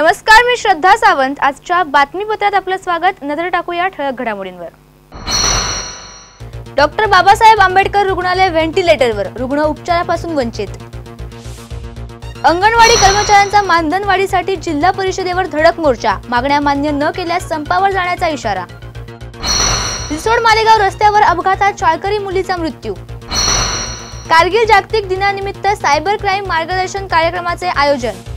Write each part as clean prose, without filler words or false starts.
नमस्कार, मी श्रद्धा सावंत। आजच्या बातमीपत्रात आपलं स्वागत। नजर टाकूया ठळक घडामोडींवर। डॉक्टर बाबासाहेब आंबेडकर रुग्णालय व्हेंटिलेटरवर, रुग्ण उपचारापासून वंचित। अंगणवाडी कर्मचाऱ्यांचा मानधन वाढीसाठी जिल्हा परिषदेवर धडक मोर्चा, मागण्या मान्य न केल्यास संपावर जाण्याचा इशारा। रिसोड मालेगाव रस्त्यावर अपघातात शाळकरी मुलीचा मृत्यू। कारगिल जागतिक दिनानिमित्त सायबर क्राईम मार्गदर्शन कार्यक्रमाचे आयोजन।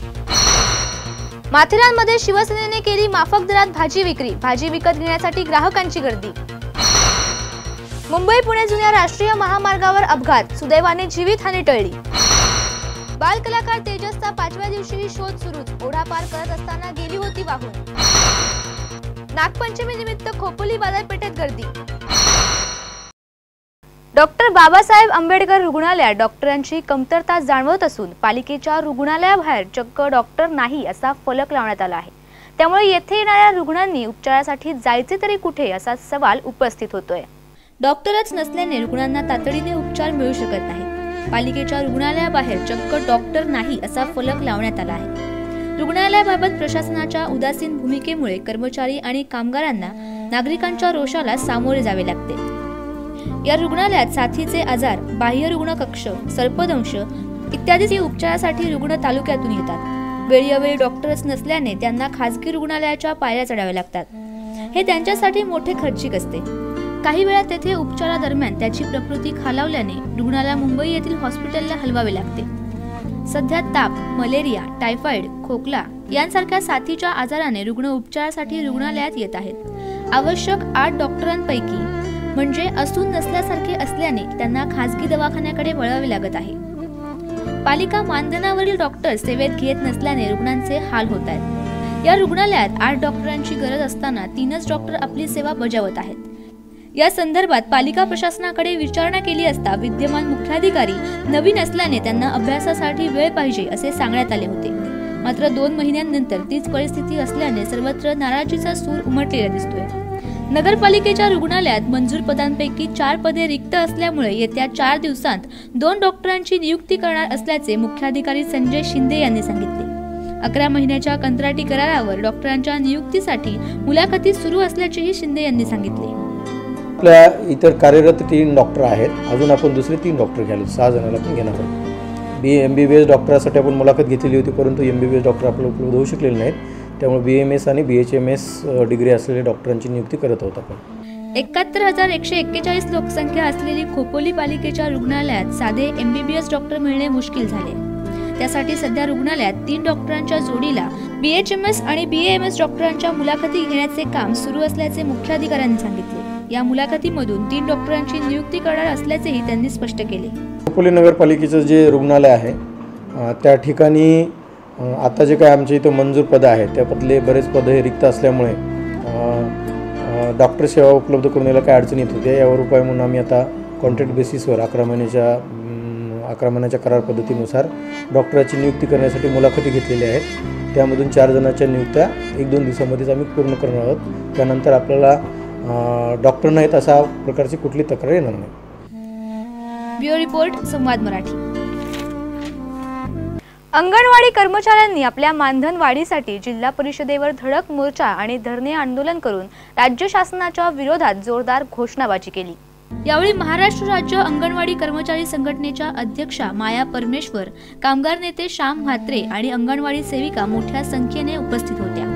माथेरानमध्ये शिवसेनेने केली माफक दरात भाजी विक्री, भाजी विकत घेण्यासाठी ग्राहकांची गर्दी। मुंबई पुणे जुन्या राष्ट्रीय महामार्गावर अपघात, सुदैवाने जीवितहानी टळली। बाल कलाकार तेजसचा 5व्या दिवशीही शोध सुरूच, ओढा पार करत असताना गेली होती वाहून। नागपंचमी निमित्त खोपोली बाजारपेठेत गर्दी। डॉक्टर बाबासाहेब आंबेडकर रुग्णालयात डॉक्टरांची कमतरता जाणवत असून पालिकेच्या रुग्णालयाबाहेर चक्क डॉक्टर नाही असा फलक लावण्यात आला आहे। त्यामुळे येथे येणाऱ्या रुग्णांनी उपचारासाठी जायचे तरी कुठे असा सवाल उपस्थित होतोय। डॉक्टरच नसल्याने रुग्णांना तातडीने उपचार मिळू शकत नाही। पालिकेच्या रुग्णालयाबाहेर चक्क डॉक्टर नाही असा फलक लावण्यात आला आहे। रुग्णालयाबाबत प्रशासनाच्या उदासीन भूमिकेमुळे कर्मचारी आणि कामगारांना नागरिकांच्या रोषाला सामोरे जावे लागते। या रुग्णालयात साथीचे आजार, बाह्य रुग्ण कक्ष, सर्पदंश इत्यादी उपचारासाठी रुग्ण तालुक्यातून येतात। वेळोवेळी डॉक्टरच नसल्याने त्यांना खासगी रुग्णालयाच्या पायऱ्या चढाव्या लागतात। हे त्यांच्यासाठी मोठे खर्चिक असते। काही वेळा तेथे उपचारादरम्यान त्याची प्रकृती खालावल्याने रुग्णाला मुंबई येथील हॉस्पिटलला हलवावे लागते। सध्या ताप, मलेरिया, टायफॉइड, खोकला यांसारख्या साथीच्या आजाराने रुग्ण उपचारासाठी रुग्णालयात येत आहेत। आवश्यक 8 डॉक्टरांपैकी म्हणजे असून नसल्यासारखे असल्याने त्यांना खासगी दवाखान्याकडे वळावे लागत आहे। पालिका मानधनावरील डॉक्टर सेवेत घेत नसल्याने रुग्णांचे हाल होत आहेत। या रुग्णालयात 8 डॉक्टरांची गरज असताना 3च डॉक्टर आपली सेवा बजावत आहेत। या संदर्भात पालिका प्रशासनाकडे विचारणा केली असता विद्यमान मुख्याधिकारी नवीन असल्याने त्यांना अभ्यासासाठी वेळ पाहिजे असे सांगण्यात आले होते। मात्र 2 महिन्यांनंतर तीच परिस्थिती असल्याने सर्वत्र नाराजीचा सूर उमटलेला दिसतोय। नगरपालिकेच्या रुग्णालयात मंजूर पदांपैकी 4 पदे रिक्त असल्यामुळे येत्या 4 दिवसांत 2 डॉक्टरांची नियुक्ती करणार असल्याचे मुख्याधिकारी संजय शिंदे यांनी सांगितले। 11 महिन्याच्या कंत्राटी करारावर डॉक्टरांच्या नियुक्तीसाठी मुलाखती सुरू असल्याचेही शिंदे यांनी सांगितले। आपल्या इतर कार्यरत 3 डॉक्टर आहेत, अजून आपण दुसरे 3 डॉक्टर घ्यायला 6 जणांना पण घेणार आहोत। MBBS डॉक्टरासाठी आपण मुलाखत घेतलेली होती, परंतु MBBS डॉक्टर आपल्याला उपलब्ध होऊ शकलेले नाहीत। त्यामुळे BMS आणि BHMS डिग्री असलेल्या डॉक्टरांची नियुक्ती करत आहोत आपण। 71,141 लोकसंख्या असलेली खोपोली पालिकेच्या रुग्णालयात साधे MBBS डॉक्टर मिळणे मुश्किल झाले। त्यासाठी सध्या रुग्णालयात 3 डॉक्टरांच्या जोडीला BHMS आणि BAMS डॉक्टरांच्या मुलाखती घेण्याचे काम सुरू असल्याचे मुख्याधिकाऱ्यांनी सांगितले। या मुलाखतीमधून 3 डॉक्टरांची नियुक्ती करणार असल्याचेही त्यांनी स्पष्ट केले। खोपोली नगरपालिकेचं जे रुग्णालय आहे त्या ठिकाणी आता जे काय आमच्या इथं मंजूर पदं आहेत त्यापैकी बरेच पदं हे रिक्त असल्यामुळे डॉक्टर सेवा उपलब्ध करून यायला काय अडचण येत होती। यावर उपाय म्हणून आम्ही आता कॉन्ट्रॅक्ट बेसिसवर 11 महिन्याच्या करार पद्धतीनुसार डॉक्टराची नियुक्ती करण्यासाठी मुलाखती घेतलेल्या आहेत। त्यामधून 4 जणांच्या नियुक्त्या 1-2 दिवसामध्येच आम्ही पूर्ण करणार आहोत। त्यानंतर आपल्याला डॉक्टर नाहीत अशा प्रकारची कुठली तक्रार येणार नाही। ब्युरो रिपोर्ट, संवाद मराठी। अंगणवाडी कर्मचाऱ्यांनी आपल्या मानधन वाढीसाठी जिल्हा परिषदेवर धडक मोर्चा आणि धरणे आंदोलन करून राज्य शासनाच्या विरोधात जोरदार घोषणाबाजी केली। यावेळी महाराष्ट्र राज्य अंगणवाडी कर्मचारी संघटनेच्या अध्यक्षा माया परमेश्वर, कामगार नेते श्याम म्हात्रे आणि अंगणवाडी सेविका मोठ्या संख्येने उपस्थित होत्या।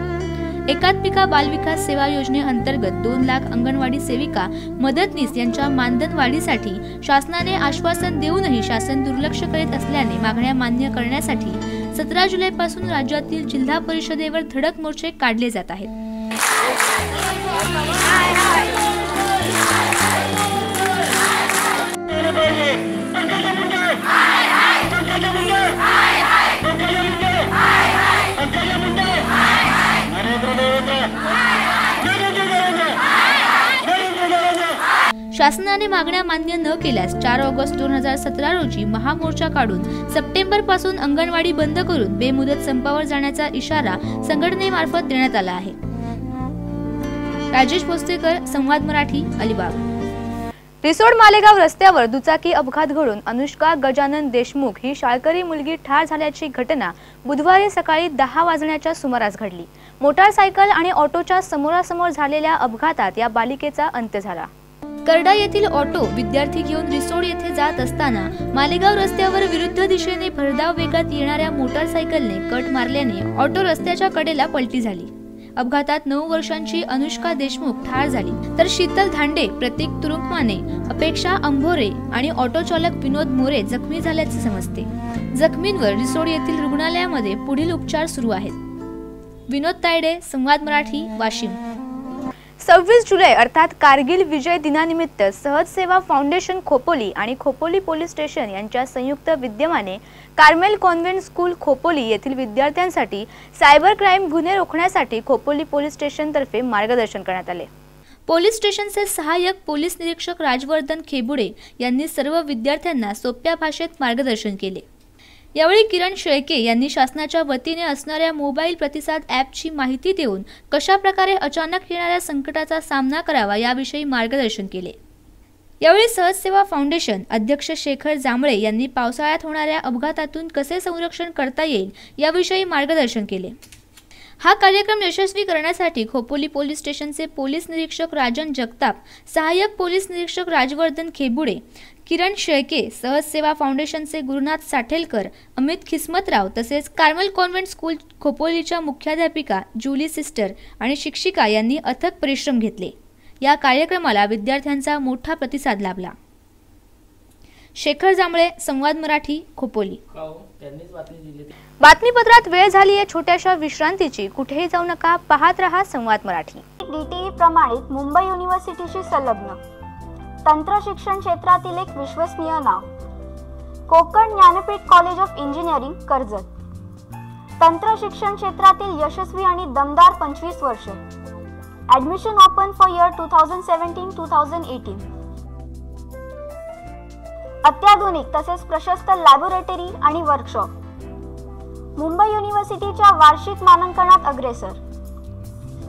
एकात्मिका बाल विकास सेवा योजनेअंतर्गत 2 लाख अंगणवाडी सेविका मदतनीस यांच्या मानधन वाढीसाठी शासनाने आश्वासन देऊनही शासन दुर्लक्ष करीत असल्याने मागण्या मान्य करण्यासाठी 17 जुलैपासून राज्यातील जिल्हा परिषदेवर धडक मोर्चे काढले जात आहेत। शासनाने मागण्या मान्य न केल्यास 4 ऑगस्ट 2017 रोजी महामोर्चा काढून सप्टेंबर पासून अंगणवाडी बंद करून बेमुदत संपावर जाण्याचा इशारा संघटनेमार्फत देण्यात आला आहे। राजेश भोसलेकर, संवाद मराठी, अलिबाग। रिसोड मालेगाव रस्त्यावर दुचाकी अपघात घडून अनुष्का गजानन देशमुख ही शाळकरी मुलगी ठार झाल्याची घटना बुधवारी सकाळी 10 वाजण्याच्या सुमारास घडली। मोटारसायकल आणि ऑटोच्या समोरासमोर झालेल्या अपघातात या बालिकेचा अंत्य झाला। करडा येथील ऑटो विद्यार्थी घेऊन रिसोड येथे जात असताना मालेगाव रस्त्यावर विरुद्ध दिशेने भरधाव वेगात येणाऱ्या मोटारसायकलने कट मारल्याने ऑटो रस्त्याच्या कडेला पलटी झाली। अपघातात 9 वर्षांची अनुष्का देशमुख ठार झाली, तर शीतल धांडे, प्रतीक तुरुंकमाने, अपेक्षा अंभोरे आणि ऑटो चालक विनोद मोरे जखमी झाल्याचे समजते। जखमींवर रिसोड येथील रुग्णालयामध्ये पुढील उपचार सुरू आहेत। विनोद तायडे, संवाद मराठी, वाशिम। 26 जुलै अर्थात कारगिल विजय दिनानिमित्त सहज सेवा फाउंडेशन खोपोली आणि खोपोली पोलीस स्टेशन यांच्या संयुक्त विद्यमाने कार्मेल कॉन्व्हेंट स्कूल खोपोली येथील विद्यार्थ्यांसाठी सायबर क्राईम गुन्हे रोखण्यासाठी खोपोली पोलीस स्टेशन तर्फे मार्गदर्शन करण्यात आले। पोलीस स्टेशनचे सहाय्यक पोलीस निरीक्षक राजवर्धन खेबुडे यांनी सर्व विद्यार्थ्यांना सोप्या भाषेत मार्गदर्शन केले। यावेळी किरण शेळके यांनी शासनाच्या वतीने असणाऱ्या मोबाईल प्रतिसाद ॲपची माहिती देऊन कशा प्रकारे अचानक येणाऱ्या संकटाचा सामना करावा याविषयी मार्गदर्शन केले। यावेळी सहज सेवा फाउंडेशन अध्यक्ष शेखर जांभळे यांनी पावसाळ्यात होणाऱ्या अपघातातून कसे संरक्षण करता येईल याविषयी मार्गदर्शन केले। हा कार्यक्रम यशस्वी करण्यासाठी खोपोली पोलीस स्टेशनचे पोलीस निरीक्षक राजन जगताप, सहाय्यक पोलीस निरीक्षक राजवर्धन खेबुडे, किरण शेळके, सहज सेवा फाउंडेशनचे गुरुनाथ साठेलकर, अमित खिस्मतराव तसेच कार्मेल कॉन्व्हेंट स्कूल खोपोलीच्या मुख्याध्यापिका जुली सिस्टर आणि शिक्षिका यांनी अथक परिश्रम घेतले। या कार्यक्रमाला विद्यार्थ्यांचा मोठा प्रतिसाद लाभला। शेखर जांभळे, संवाद मराठी, खोपोली। बातमीपत्रात वेळ झाली आहे छोट्याशा विश्रांतीची। कुठेही जाऊ नका, पाहत रहा संवाद मराठी। DTE प्रमाणित मुंबई युनिव्हर्सिटीशी संलग्न तंत्र शिक्षण क्षेत्रातील एक विश्वसनीय नाव Konkan Dnyanpeeth college of engineering Karjat. तंत्र शिक्षण क्षेत्रातील यशस्वी आणि दमदार 25 वर्ष। Admission open for year 2017-2018। अत्याधुनिक तसेच प्रशस्त लॅबोरेटरी आणि वर्कशॉप। मुंबई युनिव्हर्सिटीच्या वार्षिक मानांकनात अग्रेसर।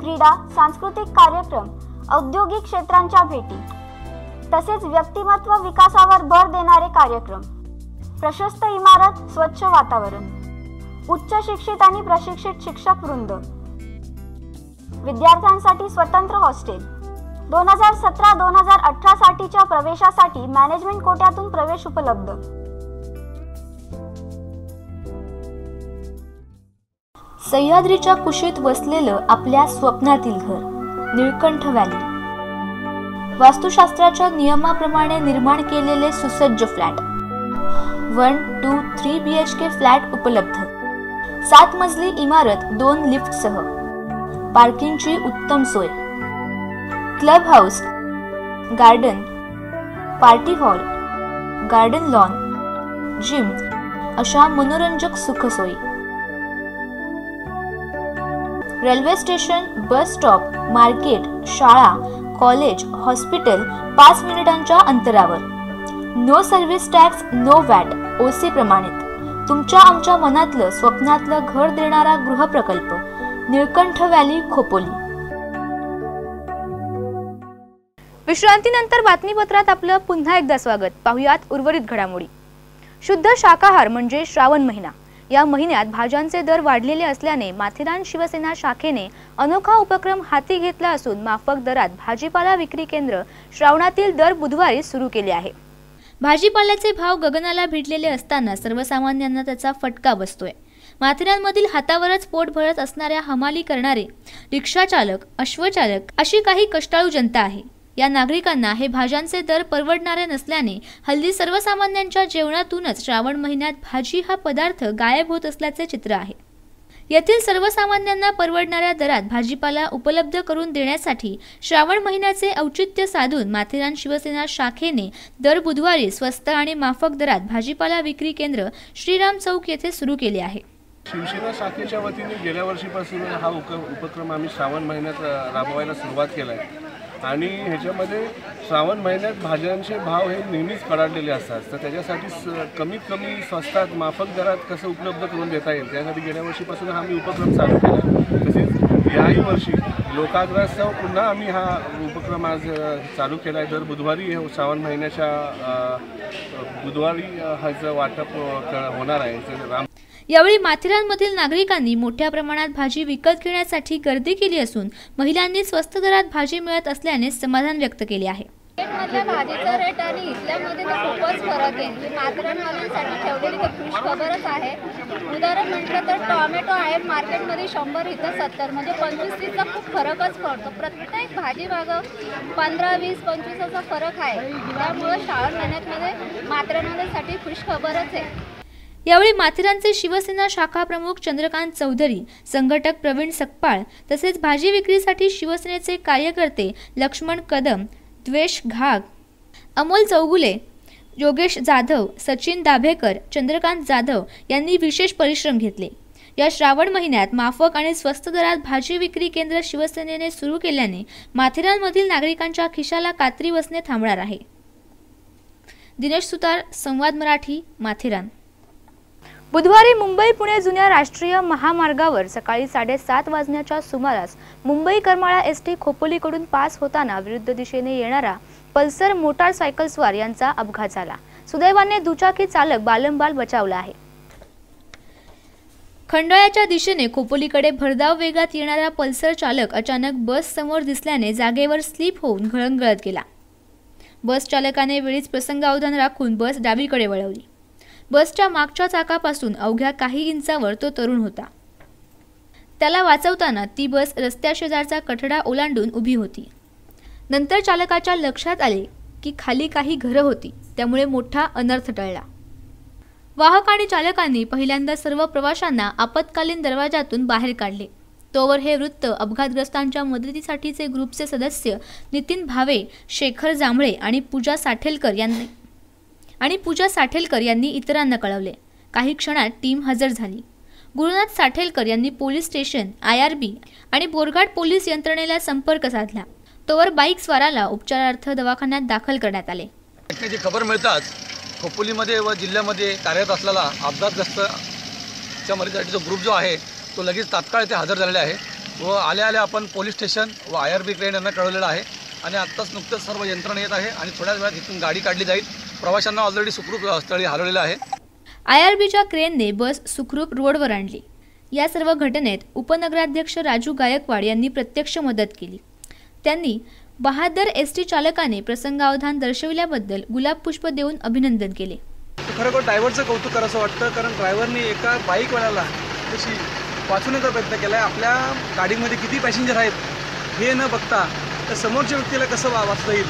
क्रीडा, सांस्कृतिक कार्यक्रम, औद्योगिक क्षेत्रांच्या भेटी तसेच व्यक्तिमत्व विकासावर भर देणारे कार्यक्रम। प्रशस्त इमारत, स्वच्छ वातावरण, उच्च शिक्षित आणि प्रशिक्षित शिक्षक वृंद। विद्यार्थ्यांसाठी स्वतंत्र हॉस्टेल। 2017-2018 साठीच्या प्रवेशासाठी मॅनेजमेंट कोट्यातून प्रवेश उपलब्ध। सह्याद्रीच्या कुशीत वसलेलं आपल्या स्वप्नातील घर निळकंठ व्हॅली। वास्तुशास्त्राच्या नियमाप्रमाणे निर्माण केलेले सुसज्ज फ्लॅट। 1, 2, 3 BHK फ्लॅट उपलब्ध। 7 मजली इमारत 2 लिफ्टसह। पार्किंगची उत्तम सोय। Club house, garden, party hall, garden lawn, gym अशा मनोरंजक सुखसोयी। Railway station, bus stop, market, शाळा, कॉलेज, हॉस्पिटल 5 मिनिटांच्या अंतरावर। No service tax, no VAT, OC प्रमाणित। तुमच्या आमच्या मनातलं स्वप्नातलं घर देणारा गृहप्रकल्प निळकंठ व्हॅली, खोपोली। विश्रांतीनंतर बातमीपत्रात आपलं पुन्हा एकदा स्वागत। पाहुयात उर्वरित घडामोडी। शुद्ध शाकाहार म्हणजे श्रावण महिना। या महिन्यात भाज्यांचे दर वाढलेले असल्याने माथेरान शिवसेना शाखेने अनोखा उपक्रम हाती घेतला असून माफक दरात भाजीपाला विक्री केंद्र श्रावणातील दर बुधवारी सुरू केले आहे। भाजीपाल्याचे भाव गगनाला भिडलेले असताना सर्वसामान्यांना त्याचा फटका बसतोय। माथेरानमधील हातावरच पोट भरत असणाऱ्या हमाली करणारे रिक्षाचालक, अश्वचालक अशी काही कष्टाळू जनता आहे। या नागरिकांना हे भाज्यांचे दर परवडणारे नसल्याने हल्ली सर्वसामान्यांच्या जेवणातूनच श्रावण महिन्यात भाजी हा पदार्थ गायब होत असल्याचे चित्र आहे। येथील सर्वसामान्यांना परवडणाऱ्या दरात भाजीपाला उपलब्ध करून देण्यासाठी श्रावण महिन्याचे औचित्य साधून माथेरान शिवसेना शाखेने दर बुधवारी स्वस्त आणि माफक दरात भाजीपाला विक्री केंद्र श्रीराम चौक येथे सुरू केले आहे। शिवसेना शाखेच्या वतीने गेल्या वर्षीपासून हा उपक्रम आम्ही श्रावण महिन्यात राबवायला सुरुवात केला आहे आणि ह्याच्यामध्ये श्रावण महिन्यात भाज्यांचे भाव हे नेहमीच कडाडलेले असतात, तर त्याच्यासाठी कमीत कमी स्वस्तात माफक दरात कसं उपलब्ध करून देता येईल त्यासाठी गेल्या वर्षीपासून हा मी उपक्रम चालू केला। तसेच याही वर्षी लोकाग्रहास्तव पुन्हा आम्ही हा उपक्रम आज चालू केला आहे। दर बुधवारी श्रावण महिन्याच्या बुधवारी ह्याचं वाटप होणार आहे। यावेळी माथेरानमधील नागरिकांनी मोठ्या प्रमाणात भाजी विकत घेण्यासाठी गर्दी केली असून महिलांनी स्वस्त दरात भाजी मिळत असल्याने समाधान व्यक्त केले आहे। मार्केटमधल्या भाजीचा रेट आणि इथल्यामध्ये खूपच फरक आहे। माथेरानवाल्यांसाठी ठेवलेली तर खुश खबरच आहे। उदाहरण म्हटलं तर टोमॅटो आहे मार्केटमध्ये 100, इथं 70, म्हणजे 25-30चा खूप फरकच पडतो। प्रत्येक भाजी मागं 15, 20, 25 असा फरक आहे। त्यामुळे श्रावण महिन्यामध्ये माथेरानवाल्यांसाठी खुश खबरच आहे। यावेळी माथेरानचे शिवसेना शाखा प्रमुख चंद्रकांत चौधरी, संघटक प्रवीण सकपाळ तसेच भाजी विक्रीसाठी शिवसेनेचे कार्यकर्ते लक्ष्मण कदम, द्वेष घाग, अमोल चौगुले, योगेश जाधव, सचिन दाभेकर, चंद्रकांत जाधव यांनी विशेष परिश्रम घेतले। या श्रावण महिन्यात माफक आणि स्वस्त दरात भाजी विक्री केंद्र शिवसेनेने सुरू केल्याने माथेरानमधील नागरिकांच्या खिशाला कात्री बसणे थांबणार आहे। दिनेश सुतार, संवाद मराठी, माथेरान। बुधवारी मुंबई पुणे जुन्या राष्ट्रीय महामार्गावर सकाळी 7:30 वाजण्याच्या सुमारास मुंबई करमाळा एसटी खोपोलीकडून पास होताना विरुद्ध दिशेने येणारा पल्सर मोटारसायकलस्वार यांचा अपघात झाला। सुदैवाने दुचाकी चालक बालंबाल बचावला आहे। खंडाळ्याच्या दिशेने खोपोलीकडे भरधाव वेगात येणारा पल्सर चालक अचानक बस समोर दिसल्याने जागेवर स्लिप होऊन घळंघळत गेला। बस चालकाने वेळीच प्रसंगावधान राखून बस डावीकडे वळवली। बसच्या मागच्या चाकापासून अवघ्या काही इंचावर तो तरुण होता। त्याला वाचवताना ती बस रस्त्याशेजारचा कठडा ओलांडून उभी होती। नंतर चालकाच्या लक्षात आले की खाली काही घरं होती, त्यामुळे मोठा अनर्थ टळला। वाहक आणि चालकांनी पहिल्यांदा सर्व प्रवाशांना आपत्कालीन दरवाजातून बाहेर काढले। तोवर हे वृत्त अपघातग्रस्तांच्या मदतीसाठीचे ग्रुपचे सदस्य नितीन भावे, शेखर जांभळे आणि पूजा साठेलकर यांनी इतरांना कळवले। काही क्षणात टीम हजर झाली। गुरुनाथ साठेलकर यांनी पोलीस स्टेशन, IRB आणि बोरघाट पोलीस यंत्रणेला संपर्क साधला। तोवर बाईक स्वाराला उपचारार्थ दवाखान्यात दाखल करण्यात आले। घटनेची खबर मिळताच खोपोलीमध्ये व जिल्ह्यामध्ये कार्यरत असलेला अपघातग्रस्तच्या मदतीसाठी जो ग्रुप जो आहे तो लगेच तात्काळ इथे हजर झालेला आहे व आल्या आपण पोलीस स्टेशन व IRB क्रेन यांना कळवलेलं आहे आणि आत्ताच नुकतंच सर्व यंत्रणा येत आहे आणि थोड्याच वेळात इथून गाडी काढली जाईल। प्रवाशांना ऑलरेडी सुखरूप स्थळी हलवलेलं आहे। IRBच्या क्रेनने बस सुखरूप रोडवर आणली। या सर्व घटनेत उपनगराध्यक्ष राजू गायकवाड यांनी प्रत्यक्ष मदत केली। त्यांनी बहादर एसटी चालकाने प्रसंगावधान दर्शविल्याबद्दल गुलाब पुष्प देऊन अभिनंदन केले। खरोखर ड्रायव्हरचं कौतुक करावं वाटतं, कारण ड्रायव्हरने एका बाईकवाल्याला तशी वाचवण्याचा प्रयत्न केला आहे। आपल्या गाडीमध्ये किती पॅसेंजर आहेत हे न बघता तर समोरच्या व्यक्तीला कसं वाचता येईल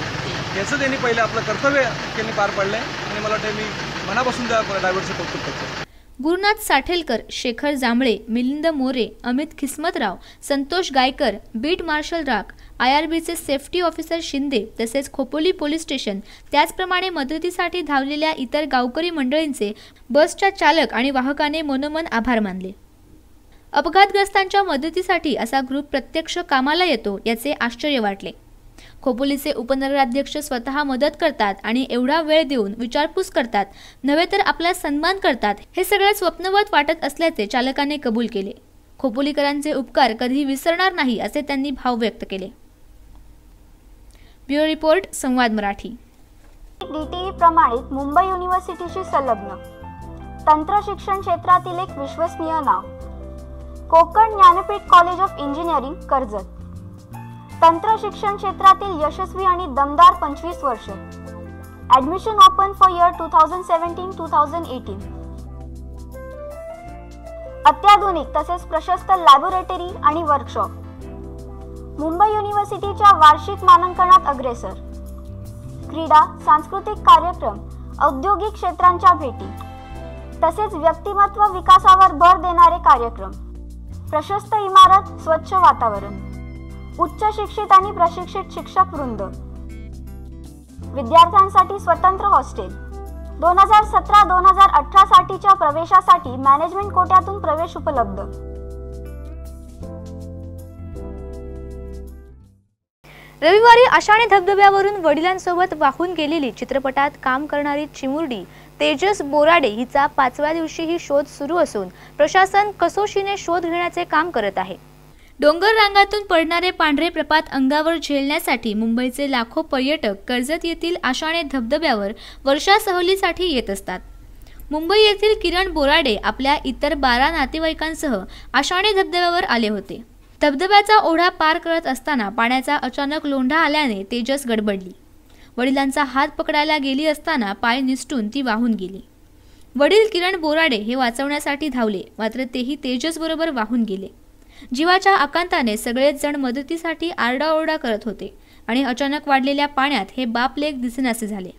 याचं त्यांनी पहिले आपलं कर्तव्य त्यांनी पार पाडलं आहे आणि मला वाटतं मी मनापासून त्या ड्रायव्हरचं कौतुक करतो। गुरुनाथ साठेलकर, शेखर जांभळे, मिलिंद मोरे, अमित खिस्मतराव, संतोष गायकर, बीट मार्शल राख, IRBचे सेफ्टी ऑफिसर शिंदे तसेच खोपोली पोलीस स्टेशन, त्याचप्रमाणे मदतीसाठी धावलेल्या इतर गावकरी मंडळींचे बसच्या चालक आणि वाहकाने मनोमन आभार मानले। अपघातग्रस्तांच्या मदतीसाठी असा ग्रुप प्रत्यक्ष कामाला येतो याचे आश्चर्य वाटले। खोपोलीचे उपनगराध्यक्ष स्वतः मदत करतात आणि एवढा वेळ देऊन विचारपूस करतात, नव्हे तर आपला सन्मान करतात, हे सगळं स्वप्नवत वाटत असल्याचे चालकाने कबूल केले। खोपोलीकरांचे उपकार कधी विसरणार नाही असे त्यांनी भाव व्यक्त केले। ब्युरो रिपोर्ट, संवाद मराठी। DTV प्रमाणित मुंबई युनिव्हर्सिटीशी संलग्न तंत्र शिक्षण क्षेत्रातील एक विश्वसनीय नाव Konkan Dnyanpeeth college of engineering Karjat. तंत्र शिक्षण क्षेत्रातील यशस्वी आणि दमदार 25 वर्ष। Admission open for year 2017-2018। अत्याधुनिक तसेच प्रशस्त लॅबोरेटरी आणि वर्कशॉप। मुंबई युनिव्हर्सिटीच्या वार्षिक मानांकनात अग्रेसर। क्रीडा, सांस्कृतिक कार्यक्रम, औद्योगिक क्षेत्रांच्या भेटी तसेच व्यक्तिमत्व विकासावर भर देणारे कार्यक्रम। प्रशस्त इमारत, स्वच्छ वातावरण, उच्च शिक्षित आणि प्रशिक्षित शिक्षक वृंद। विद्यार्थ्यांसाठी स्वतंत्र हॉस्टेल। 2017-2018 साठीच्या प्रवेशासाठी मॅनेजमेंट कोट्यातून प्रवेश उपलब्ध। रविवारी आषाढी धबधब्यावरून वडिलांसोबत वाहून गेलेली चित्रपटात काम करणारी चिमुरडी तेजस बोराडे हिचा 5व्या दिवशीही शोध सुरू असून प्रशासन कसोशीने शोध घेण्याचे काम करत आहे। डोंगर रांगातून पडणारे पांढरे प्रपात अंगावर झेलण्यासाठी मुंबईचे लाखो पर्यटक कर्जत येथील आशाणे धबधब्यावर वर्षा सहलीसाठी येत असतात। मुंबई येथील किरण बोराडे आपल्या इतर 12 नातेवाईकांसह आशाणे धबधब्यावर आले होते। धबधब्याचा ओढा पार करत असताना पाण्याचा अचानक लोंढा आल्याने तेजस गडबडली। वडिलांचा हात पकडायला गेली असताना पाय निसटून ती वाहून गेली। वडील किरण बोराडे हे वाचवण्यासाठी धावले, मात्र तेही तेजस बरोबर वाहून गेले। जीवाच्या आकांताने सगळेच जण मदतीसाठी आरडाओरडा करत होते आणि अचानक वाढलेल्या पाण्यात हे बाप लेक दिसेनासे झाले।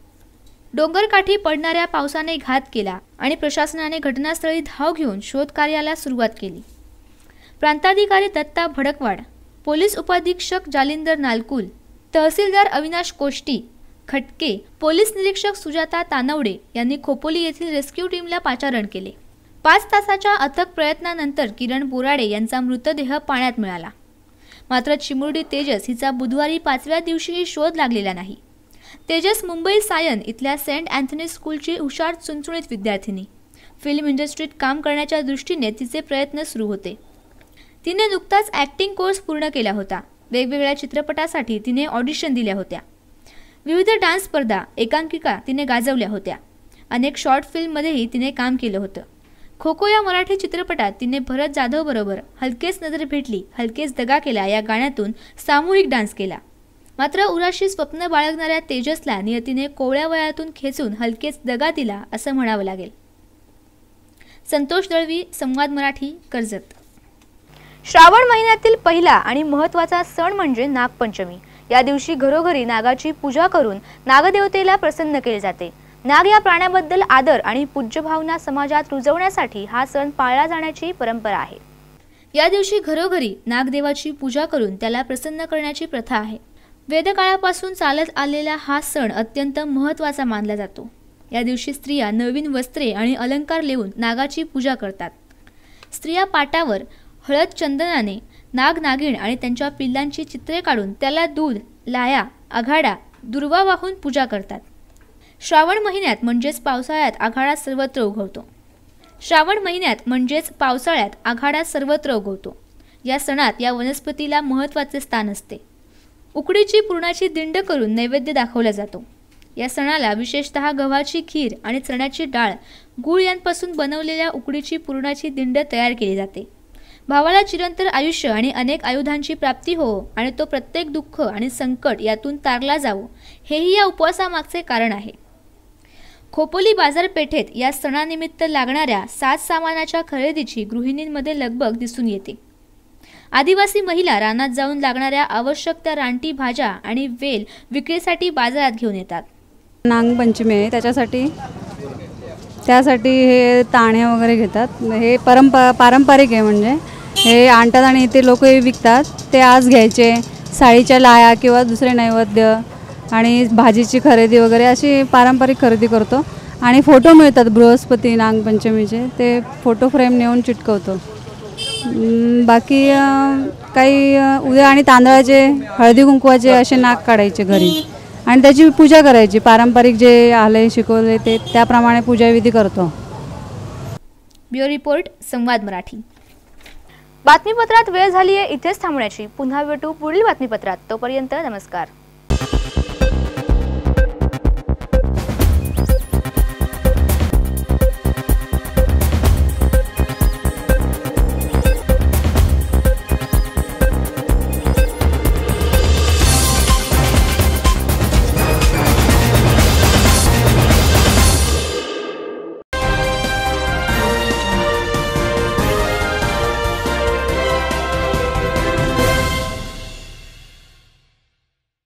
डोंगरकाठी पडणाऱ्या पावसाने घात केला आणि प्रशासनाने घटनास्थळी धाव घेऊन शोध कार्याला सुरुवात केली। प्रांताधिकारी दत्ता भडकवाड, पोलीस उपाधीक्षक जालिंदर नालकुल, तहसीलदार अविनाश कोष्टी खटके, पोलीस निरीक्षक सुजाता तानवडे यांनी खोपोली येथील रेस्क्यू टीमला पाचारण केले। 5 तासाच्या अथक प्रयत्नानंतर किरण बोराडे यांचा मृतदेह पाण्यात मिळाला। मात्र चिमुरडी तेजस हिचा बुधवारी 5व्या दिवशीही शोध लागलेला नाही। तेजस मुंबई सायन इथल्या सेंट अँथनी स्कूलची हुशार चुणचुणीत विद्यार्थिनी। फिल्म इंडस्ट्रीत काम करण्याच्या दृष्टीने तिचे प्रयत्न सुरू होते। तिने नुकताच ॲक्टिंग कोर्स पूर्ण केला होता। वेगवेगळ्या चित्रपटासाठी तिने ऑडिशन दिल्या होत्या। विविध डान्स स्पर्धा, एकांकिका तिने गाजवल्या होत्या। अनेक शॉर्ट फिल्ममध्येही तिने काम केलं होतं। खो खो या मराठी चित्रपटात तिने भरत जाधव बरोबर हलकेच नजर भेटली, हलकेच दगा केला या गाण्यातून सामूहिक डान्स केला। मात्र उराशी स्वप्न बाळगणाऱ्या तेजसला नियतीने कोवळ्या वयातून खेचून हलकेच दगा दिला असं म्हणावं लागेल। संतोष दळवी, संवाद मराठी, कर्जत। श्रावण महिन्यातील पहिला आणि महत्त्वाचा सण म्हणजे नागपंचमी। या दिवशी घरोघरी नागाची पूजा करून नागदेवतेला प्रसन्न केले जाते। नाग या प्राण्याबद्दल आदर आणि पूज्य भावना समाजात रुजवण्यासाठी हा सण पाळला जाण्याची परंपरा आहे। या दिवशी घरोघरी नागदेवाची पूजा करून त्याला प्रसन्न करण्याची प्रथा आहे। वेदकाळापासून चालत आलेला हा सण अत्यंत महत्त्वाचा मानला जातो। या दिवशी स्त्रिया नवीन वस्त्रे आणि अलंकार लेवून नागाची पूजा करतात। स्त्रिया पाटावर हळद चंदनाने नाग नागिण आणि त्यांच्या पिल्लांची चित्रे काढून त्याला दूध, लाया, आघाडा, दुर्वा वाहून पूजा करतात। श्रावण महिन्यात म्हणजेच पावसाळ्यात आघाडा सर्वत्र उगवतो। या सणात या वनस्पतीला महत्त्वाचे स्थान असते। उकडीची पुरणाची दिंड करून नैवेद्य दाखवला जातो। या सणाला विशेषतः गव्हाची खीर आणि चण्याची डाळ, गूळ यांपासून बनवलेल्या उकडीची पुरणाची दिंड तयार केली जाते। भावाला चिरंतर आयुष्य आणि अनेक आयुधांची प्राप्ती हो आणि तो प्रत्येक दुःख आणि संकट यातून तारला जावो, हेही या उपवासामागचे कारण आहे। खोपोली बाजारपेठेत या सणानिमित्त लागणाऱ्या साज सामानाच्या खरेदीची गृहिणींमध्ये लगबग दिसून येते। आदिवासी महिला रानात जाऊन लागणाऱ्या आवश्यक त्या रानटी भाज्या आणि वेल विक्रीसाठी बाजारात घेऊन येतात। नागपंचमी आहे, त्यासाठी हे ताणे वगैरे घेतात। हे पारंपरिक आहे, म्हणजे हे आणतात आणि इथे लोक हे विकतात। ते आज घ्यायचे, साळीच्या लाया किंवा दुसरे नैवेद्य आणि भाजीची खरेदी वगैरे अशी पारंपरिक खरेदी करतो। आणि फोटो मिळतात बृहस्पती नागपंचमीचे, ते फोटो फ्रेम नेऊन चिटकवतो। बाकी काही उद्या आणि तांदळाचे हळदी कुंकवाचे असे नाग काढायचे घरी आणि त्याची पूजा करायची। पारंपरिक जे आले शिकवले ते त्याप्रमाणे पूजाविधी करतो। ब्युरो रिपोर्ट, संवाद मराठी। बातमीपत्रात वेळ झाली आहे इथेच थांबण्याची। पुन्हा भेटू पुढील बातमीपत्रात। तोपर्यंत नमस्कार।